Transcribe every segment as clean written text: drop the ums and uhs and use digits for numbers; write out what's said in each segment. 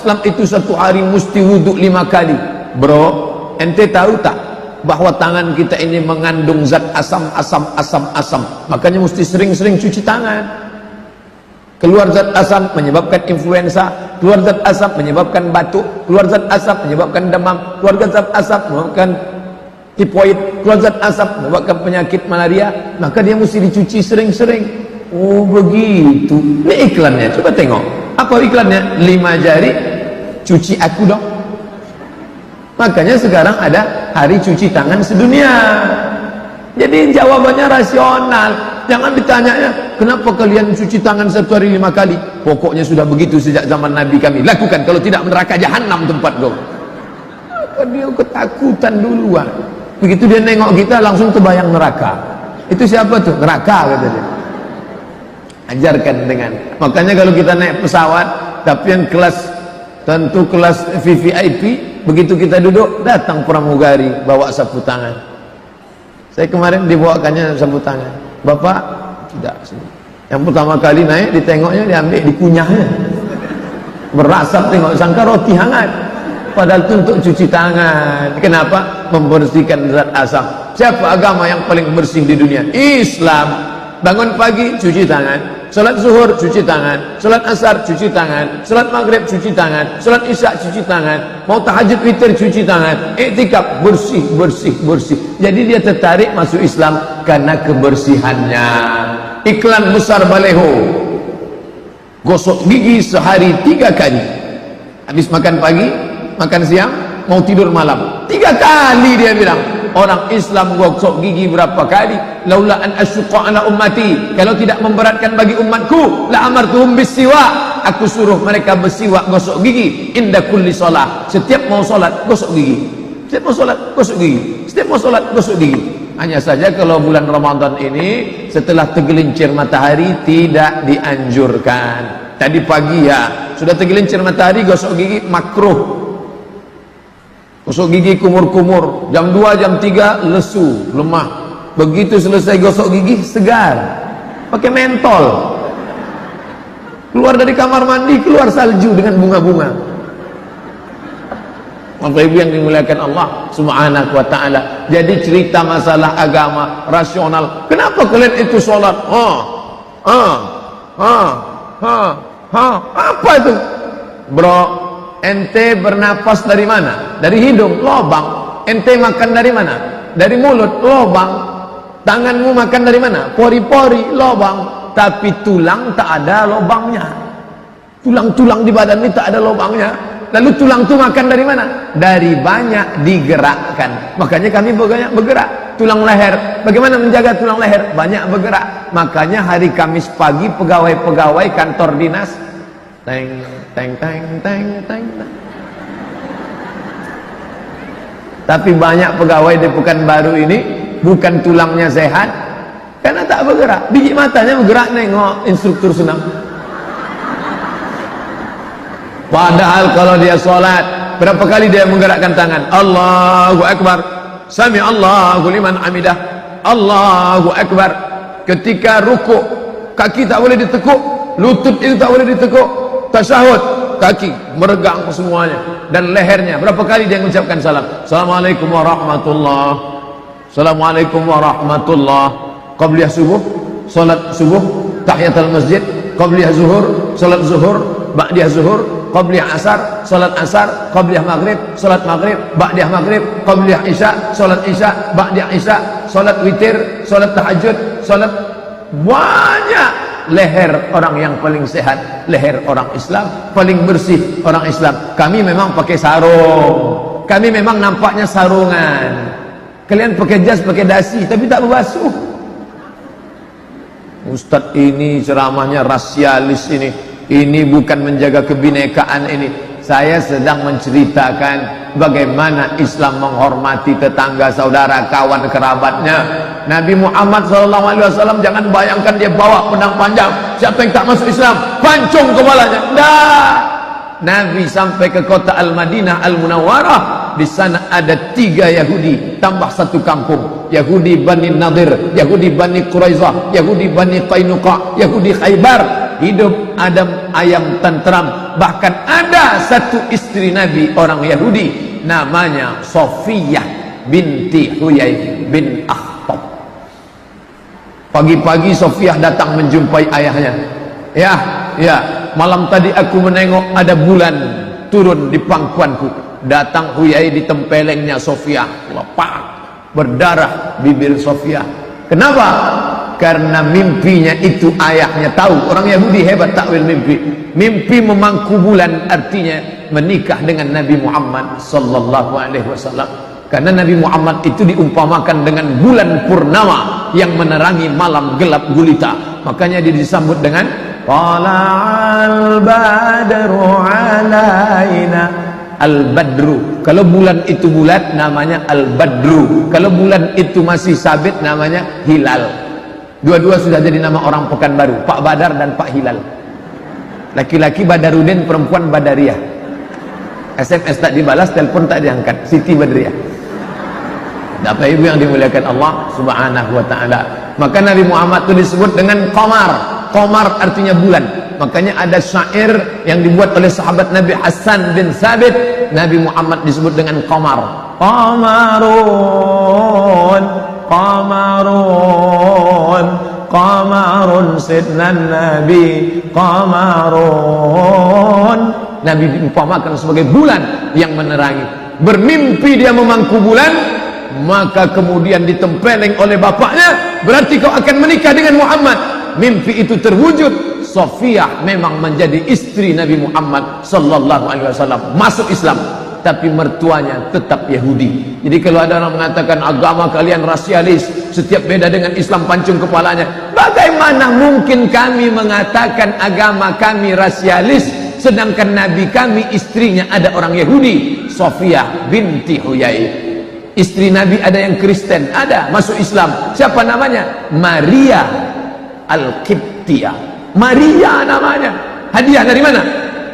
Islam itu satu hari mesti wudhu 5 kali. Bro, ente tahu tak bahwa tangan kita ini mengandung zat asam. Makanya mesti sering-sering cuci tangan. Keluar zat asam menyebabkan influenza, keluar zat asam menyebabkan batuk, keluar zat asam menyebabkan demam, keluar zat asam menyebabkan tipoid, keluar zat asam menyebabkan penyakit malaria. Maka dia mesti dicuci sering-sering. Oh begitu. Ini iklannya, coba tengok. Apa iklannya? 5 jari cuci aku dong. Makanya sekarang ada hari cuci tangan sedunia. Jadi jawabannya rasional. Jangan ditanyanya, kenapa kalian cuci tangan satu hari 5 kali? Pokoknya sudah begitu sejak zaman Nabi kami. Lakukan, kalau tidak neraka jahanam tempat kau. Maka dia ketakutan duluan. Begitu dia nengok kita langsung terbayang neraka. Itu siapa tuh? Neraka kata dia. Ajarkan dengan. Makanya kalau kita naik pesawat, tapi yang kelas tentu kelas VVIP, begitu kita duduk datang pramugari bawa sapu tangan. Saya kemarin dibawakannya sapu tangan. Bapak tidak. Yang pertama kali naik ditengoknya, diambil, dikunyahnya. Berasap, tengok sangka roti hangat. Padahal itu untuk cuci tangan. Kenapa? Membersihkan zat asam. Siapa agama yang paling bersih di dunia? Islam. Bangun pagi cuci tangan, salat zuhur cuci tangan, salat asar cuci tangan, salat maghrib cuci tangan, salat isya cuci tangan, mau tahajud witir cuci tangan, iktikaf bersih. Jadi dia tertarik masuk Islam karena kebersihannya. Iklan besar baleho, gosok gigi sehari 3 kali. Habis makan pagi, makan siang, mau tidur malam 3 kali dia bilang. Orang Islam gosok gigi berapa kali? Laula an asyqa ala ummati, kalau tidak memberatkan bagi umatku, la amartuhum bisiwak, aku suruh mereka bersiwak, gosok gigi inda kulli shalah. Setiap mau salat gosok gigi. Setiap mau salat gosok gigi. Setiap mau salat gosok gigi. Hanya saja kalau bulan Ramadan ini setelah tergelincir matahari tidak dianjurkan. Tadi pagi ya, sudah tergelincir matahari gosok gigi makruh. Gosok gigi kumur-kumur, jam 2, jam 3 lesu, lemah. Begitu selesai gosok gigi segar, pakai mentol. Keluar dari kamar mandi, keluar salju dengan bunga-bunga. Bapak Ibu yang dimuliakan Allah Subhanahu wa ta'ala. Jadi cerita masalah agama rasional. Kenapa kalian itu sholat? Apa itu? Bro, ente bernapas dari mana? Dari hidung, lobang. Ente makan dari mana? Dari mulut, lobang. Tanganmu makan dari mana? Pori-pori, lobang. Tapi tulang tak ada lobangnya. Tulang-tulang di badan ini tak ada lobangnya. Lalu tulang itu makan dari mana? Dari banyak digerakkan. Makanya kami banyak bergerak. Tulang leher, bagaimana menjaga tulang leher? Banyak bergerak. Makanya hari Kamis pagi pegawai-pegawai kantor dinas teng teng teng teng teng. Tapi banyak pegawai di Pekanbaru ini bukan tulangnya sehat karena tak bergerak. Biji matanya bergerak nengok instruktur senam. Padahal kalau dia sholat, berapa kali dia menggerakkan tangan? Allahu Akbar, Sami Allahu liman hamidah, Allahu Akbar. Ketika rukuk, kaki tak boleh ditekuk, lutut itu tak boleh ditekuk. Tasyahud, kaki meregang semuanya dan lehernya. Berapa kali dia mengucapkan salam? Assalamualaikum warahmatullah, Assalamualaikum warahmatullah. Qabliyah subuh, salat subuh, tahiyatul masjid, qabliyah zuhur, salat zuhur, ba'diyah zuhur, qabliyah asar, salat asar, qabliyah maghrib, salat maghrib, ba'diyah maghrib, qabliyah isya, salat isya, ba'diyah isya, salat witir, salat tahajud, salat. Banyak. Leher orang yang paling sehat, leher orang Islam, paling bersih orang Islam. Kami memang pakai sarung, kami memang nampaknya sarungan. Kalian pakai jas, pakai dasi, tapi tak berbasuh. Ustadz ini ceramahnya rasialis ini bukan menjaga kebinekaan ini. Saya sedang menceritakan bagaimana Islam menghormati tetangga, saudara, kawan, kerabatnya. Nabi Muhammad SAW jangan bayangkan dia bawa pedang panjang. Siapa yang tak masuk Islam, pancung kepalanya. Nah, Nabi sampai ke kota Al-Madinah Al-Munawwarah. Di sana ada 3 Yahudi tambah 1 kampung. Yahudi Bani Nadir, Yahudi Bani Quraizah, Yahudi Bani Qainuqa, Yahudi Khaybar. hidup adem ayam tentram. Bahkan ada satu istri Nabi orang Yahudi namanya Sofiyah binti Huyai bin Akhtab. Pagi-pagi Sofiyah datang menjumpai ayahnya. Ya, malam tadi aku menengok ada bulan turun di pangkuanku. Datang Huyai ditempelengnya Sofiyah, lepak, berdarah bibir Sofiyah. Kenapa? Karena mimpinya itu ayahnya tahu. Orang Yahudi hebat takwil mimpi. Mimpi memangku bulan artinya menikah dengan Nabi Muhammad sallallahu alaihi wasallam. Karena Nabi Muhammad itu diumpamakan dengan bulan purnama yang menerangi malam gelap gulita. Makanya dia disambut dengan tala'al badru alaina. Al-Badru. Kalau bulan itu bulat namanya Al-Badru. Kalau bulan itu masih sabit namanya Hilal. Dua-dua sudah jadi nama orang Pekanbaru, Pak Badar dan Pak Hilal. Laki-laki Badarudin, perempuan Badariah. SMS tak dibalas, telepon tak diangkat. Siti Badriah. Bapak Ibu yang dimuliakan Allah Subhanahu wa taala. Maka Nabi Muhammad itu disebut dengan Qamar. Qamar artinya bulan. Makanya ada syair yang dibuat oleh sahabat Nabi Hasan bin Sabit. Nabi Muhammad disebut dengan Qamar. Qamarun, Qamarun, Qamarun sidnan Nabi, Qamarun. Nabi diumpamakan sebagai bulan yang menerangi. Bermimpi dia memangku bulan, maka kemudian ditempeleng oleh bapaknya, berarti kau akan menikah dengan Muhammad. Mimpi itu terwujud. Sofiyah memang menjadi istri Nabi Muhammad sallallahu alaihi wasallam, masuk Islam, tapi mertuanya tetap Yahudi. Jadi kalau ada orang mengatakan agama kalian rasialis, setiap beda dengan Islam pancung kepalanya, bagaimana mungkin kami mengatakan agama kami rasialis sedangkan Nabi kami istrinya ada orang Yahudi? Sofiyah binti Huyai, istri Nabi ada yang Kristen, ada masuk Islam. Siapa namanya? Maria Al-Qibtiyah. Maria namanya. Hadiah dari mana?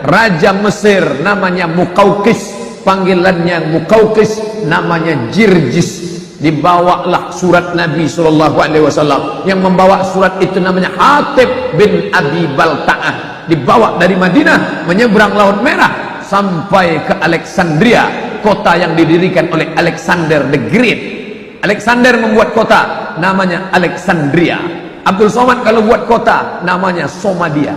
Raja Mesir namanya Muqawqis, panggilannya Muqawqis, namanya Jirjis. Dibawalah surat Nabi sallallahu alaihi wasallam. Yang membawa surat itu namanya Hatib bin Abi Balta'ah. Dibawa dari Madinah menyeberang Laut Merah sampai ke Alexandria, kota yang didirikan oleh Alexander the Great. Alexander membuat kota namanya Alexandria. Abdul Somad kalau buat kota namanya Somadia.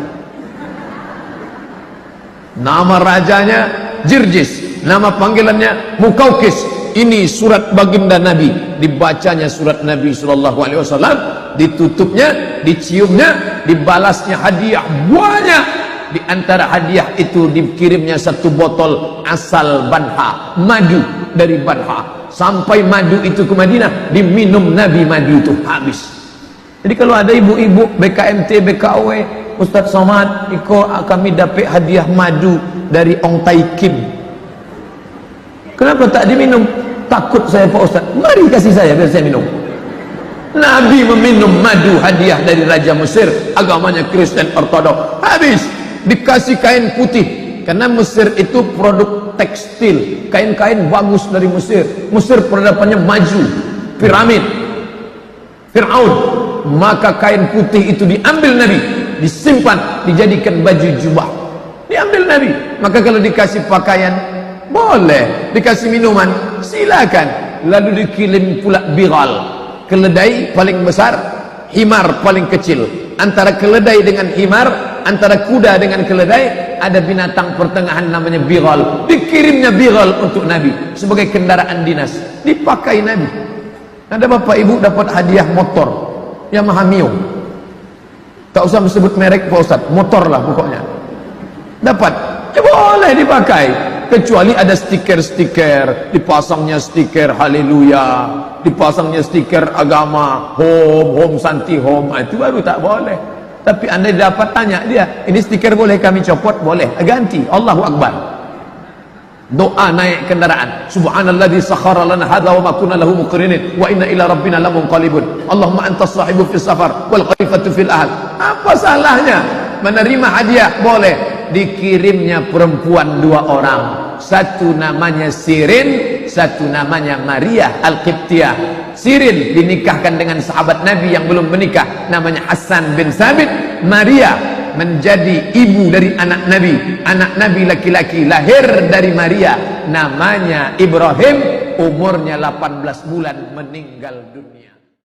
Nama rajanya Jirjis, nama panggilannya Muqawqis. Ini surat baginda Nabi. Dibacanya surat Nabi sallallahu alaihi wasallam, ditutupnya, diciumnya, dibalasnya hadiah banyak. Di antara hadiah itu dikirimnya satu botol asal Banha, madu dari Banha. Sampai madu itu ke Madinah, diminum Nabi madu itu habis. Jadi kalau ada ibu-ibu BKMT, BKW, Ustaz Somad, Iko kami dapat hadiah madu dari Ong Tai Kim. Kenapa tak diminum? Takut saya Pak Ustaz. Mari kasih saya biar saya minum. Nabi meminum madu hadiah dari Raja Mesir, agamanya Kristen Ortodok. Habis dikasih kain putih. Karena Mesir itu produk tekstil, kain-kain bagus dari Mesir. Mesir peradabannya maju, piramid, Fir'aun. Maka kain putih itu diambil Nabi, disimpan, dijadikan baju jubah, diambil Nabi. Maka kalau dikasih pakaian boleh, dikasih minuman silakan. Lalu dikirim pula biral, keledai paling besar, himar paling kecil. Antara keledai dengan himar, antara kuda dengan keledai, ada binatang pertengahan namanya biral. Dikirimnya biral untuk Nabi sebagai kendaraan dinas, dipakai Nabi. Ada bapak ibu dapat hadiah motor Yamaha Mio, tak usah sebut merek Pak Ustaz, motor lah pokoknya. Dapat, ya boleh dipakai, kecuali ada stiker-stiker, dipasangnya stiker haleluya, dipasangnya stiker agama, home santi home, itu baru tak boleh. Tapi anda dapat tanya dia, ini stiker boleh kami copot? Boleh, ganti, Allahu Akbar. Doa naik kendaraan, subhanalladzi sakhkhara lana hadza wa ma kunna lahu muqrinin wa inna ila rabbina lamunqalibun. Allahumma antas sahibu fis safar wal khalifatu fil ahl. Apa salahnya menerima hadiah? Boleh. Dikirimnya perempuan 2 orang, satu namanya Sirin, satu namanya Maria Al-Qibtiyah. Sirin dinikahkan dengan sahabat Nabi yang belum menikah, namanya Hasan bin Sabit. Maria menjadi ibu dari anak Nabi laki-laki lahir dari Maria, namanya Ibrahim, umurnya 18 bulan meninggal dunia.